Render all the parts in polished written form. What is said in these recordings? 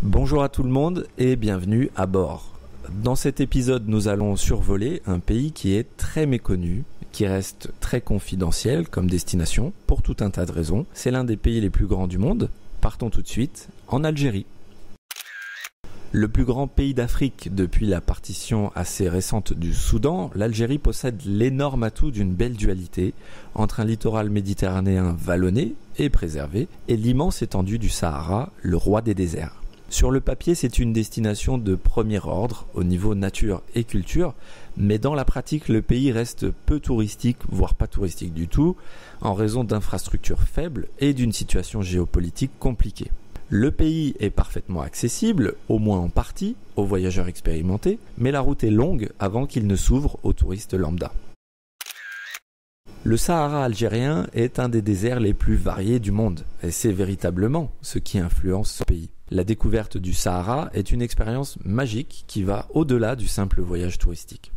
Bonjour à tout le monde et bienvenue à bord. Dans cet épisode, nous allons survoler un pays qui est très méconnu, qui reste très confidentiel comme destination pour tout un tas de raisons. C'est l'un des pays les plus grands du monde. Partons tout de suite en Algérie. Le plus grand pays d'Afrique depuis la partition assez récente du Soudan, l'Algérie possède l'énorme atout d'une belle dualité entre un littoral méditerranéen vallonné et préservé et l'immense étendue du Sahara, le roi des déserts. Sur le papier, c'est une destination de premier ordre au niveau nature et culture, mais dans la pratique, le pays reste peu touristique, voire pas touristique du tout, en raison d'infrastructures faibles et d'une situation géopolitique compliquée. Le pays est parfaitement accessible, au moins en partie, aux voyageurs expérimentés, mais la route est longue avant qu'il ne s'ouvre aux touristes lambda. Le Sahara algérien est un des déserts les plus variés du monde, et c'est véritablement ce qui influence ce pays. La découverte du Sahara est une expérience magique qui va au-delà du simple voyage touristique.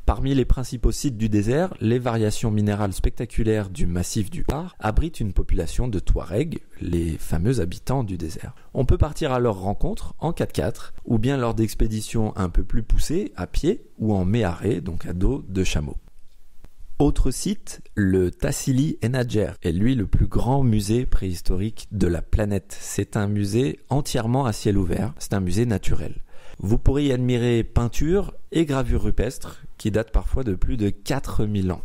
Parmi les principaux sites du désert, les variations minérales spectaculaires du massif du Har abritent une population de Touaregs, les fameux habitants du désert. On peut partir à leur rencontre en 4x4 ou bien lors d'expéditions un peu plus poussées à pied ou en méharé, donc à dos de chameau. Autre site, le Tassili Enadjer est lui le plus grand musée préhistorique de la planète. C'est un musée entièrement à ciel ouvert, c'est un musée naturel. Vous pourrez y admirer peintures et gravures rupestres qui datent parfois de plus de 4000 ans.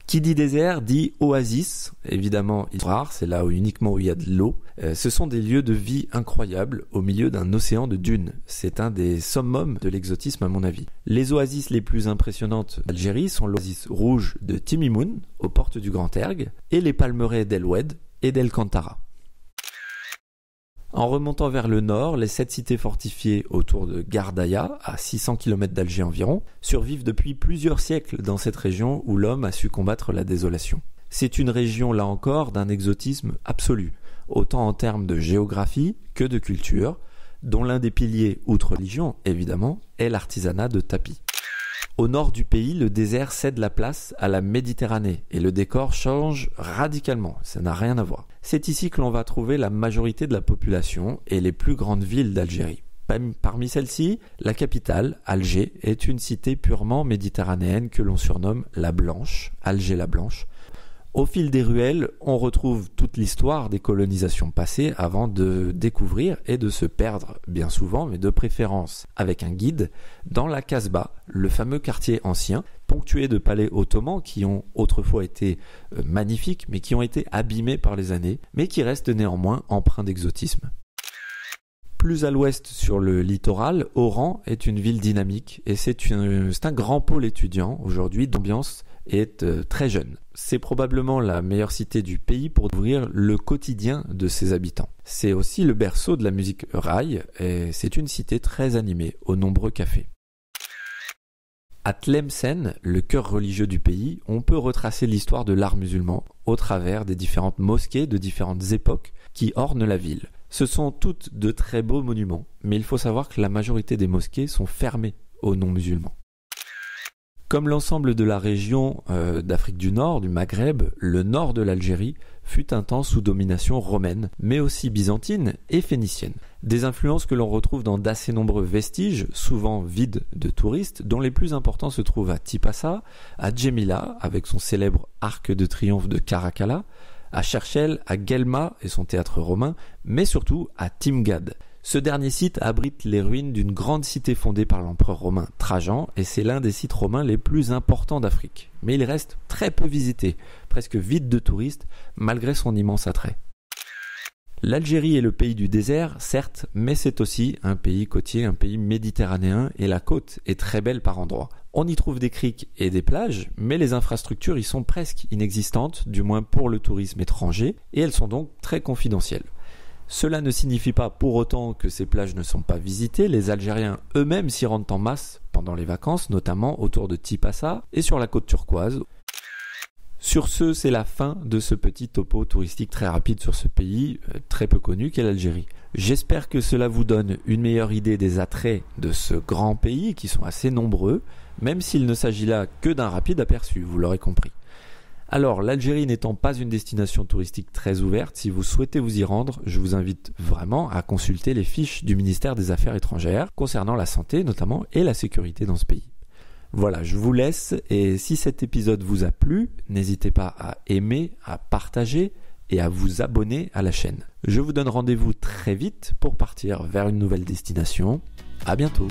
Qui dit désert dit oasis, évidemment rare, c'est là où uniquement où il y a de l'eau. Ce sont des lieux de vie incroyables au milieu d'un océan de dunes. C'est un des summums de l'exotisme à mon avis. Les oasis les plus impressionnantes d'Algérie sont l'oasis rouge de Timimoun, aux portes du Grand Ergue, et les palmeraies d'El Oued et d'El Kantara. En remontant vers le nord, les 7 cités fortifiées autour de Gardaïa, à 600 km d'Alger environ, survivent depuis plusieurs siècles dans cette région où l'homme a su combattre la désolation. C'est une région, là encore, d'un exotisme absolu, autant en termes de géographie que de culture, dont l'un des piliers, outre religion évidemment, est l'artisanat de tapis. Au nord du pays, le désert cède la place à la Méditerranée et le décor change radicalement, ça n'a rien à voir. C'est ici que l'on va trouver la majorité de la population et les plus grandes villes d'Algérie. Parmi celles-ci, la capitale, Alger, est une cité purement méditerranéenne que l'on surnomme la Blanche, Alger la Blanche. Au fil des ruelles, on retrouve toute l'histoire des colonisations passées avant de découvrir et de se perdre, bien souvent, mais de préférence avec un guide, dans la Kasbah, le fameux quartier ancien, ponctué de palais ottomans qui ont autrefois été magnifiques, mais qui ont été abîmés par les années, mais qui restent néanmoins empreints d'exotisme. Plus à l'ouest sur le littoral, Oran est une ville dynamique et c'est un grand pôle étudiant aujourd'hui d'ambiance est très jeune. C'est probablement la meilleure cité du pays pour découvrir le quotidien de ses habitants. C'est aussi le berceau de la musique raï et c'est une cité très animée aux nombreux cafés. À Tlemcen, le cœur religieux du pays, on peut retracer l'histoire de l'art musulman au travers des différentes mosquées de différentes époques qui ornent la ville. Ce sont toutes de très beaux monuments, mais il faut savoir que la majorité des mosquées sont fermées aux non-musulmans. Comme l'ensemble de la région d'Afrique du Nord, du Maghreb, le nord de l'Algérie fut un temps sous domination romaine, mais aussi byzantine et phénicienne. Des influences que l'on retrouve dans d'assez nombreux vestiges, souvent vides de touristes, dont les plus importants se trouvent à Tipasa, à Djemila, avec son célèbre arc de triomphe de Caracalla, à Cherchel, à Guelma et son théâtre romain, mais surtout à Timgad. Ce dernier site abrite les ruines d'une grande cité fondée par l'empereur romain Trajan et c'est l'un des sites romains les plus importants d'Afrique. Mais il reste très peu visité, presque vide de touristes, malgré son immense attrait. L'Algérie est le pays du désert, certes, mais c'est aussi un pays côtier, un pays méditerranéen et la côte est très belle par endroits. On y trouve des criques et des plages, mais les infrastructures y sont presque inexistantes, du moins pour le tourisme étranger, et elles sont donc très confidentielles. Cela ne signifie pas pour autant que ces plages ne sont pas visitées, les Algériens eux-mêmes s'y rendent en masse pendant les vacances, notamment autour de Tipasa et sur la côte turquoise. Sur ce, c'est la fin de ce petit topo touristique très rapide sur ce pays très peu connu qu'est l'Algérie. J'espère que cela vous donne une meilleure idée des attraits de ce grand pays qui sont assez nombreux, même s'il ne s'agit là que d'un rapide aperçu, vous l'aurez compris. Alors, l'Algérie n'étant pas une destination touristique très ouverte, si vous souhaitez vous y rendre, je vous invite vraiment à consulter les fiches du ministère des Affaires étrangères concernant la santé notamment et la sécurité dans ce pays. Voilà, je vous laisse et si cet épisode vous a plu, n'hésitez pas à aimer, à partager et à vous abonner à la chaîne. Je vous donne rendez-vous très vite pour partir vers une nouvelle destination. À bientôt.